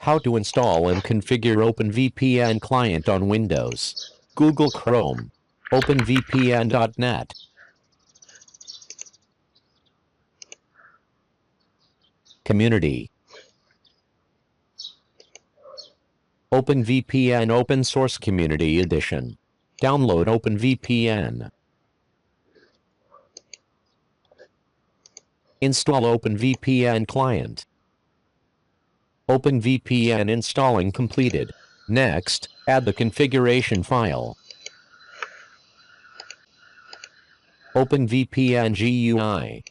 How to install and configure OpenVPN client on Windows. Google Chrome. OpenVPN.net. Community. OpenVPN Open Source Community Edition. Download OpenVPN. Install OpenVPN client. OpenVPN installing completed. Next, add the configuration file. OpenVPN GUI.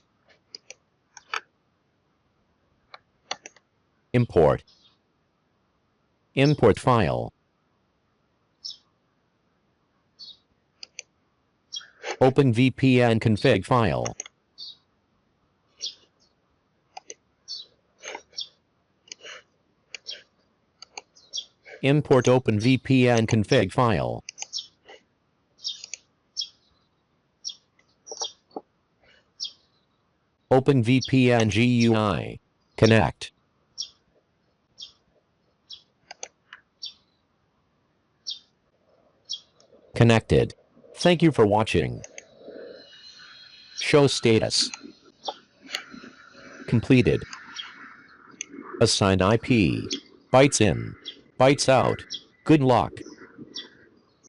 Import. Import file. OpenVPN config file. Import OpenVPN config file. OpenVPN GUI. Connect. Connected. Thank you for watching. Show status. Completed. Assign IP. Bytes in. Bytes out. Good luck.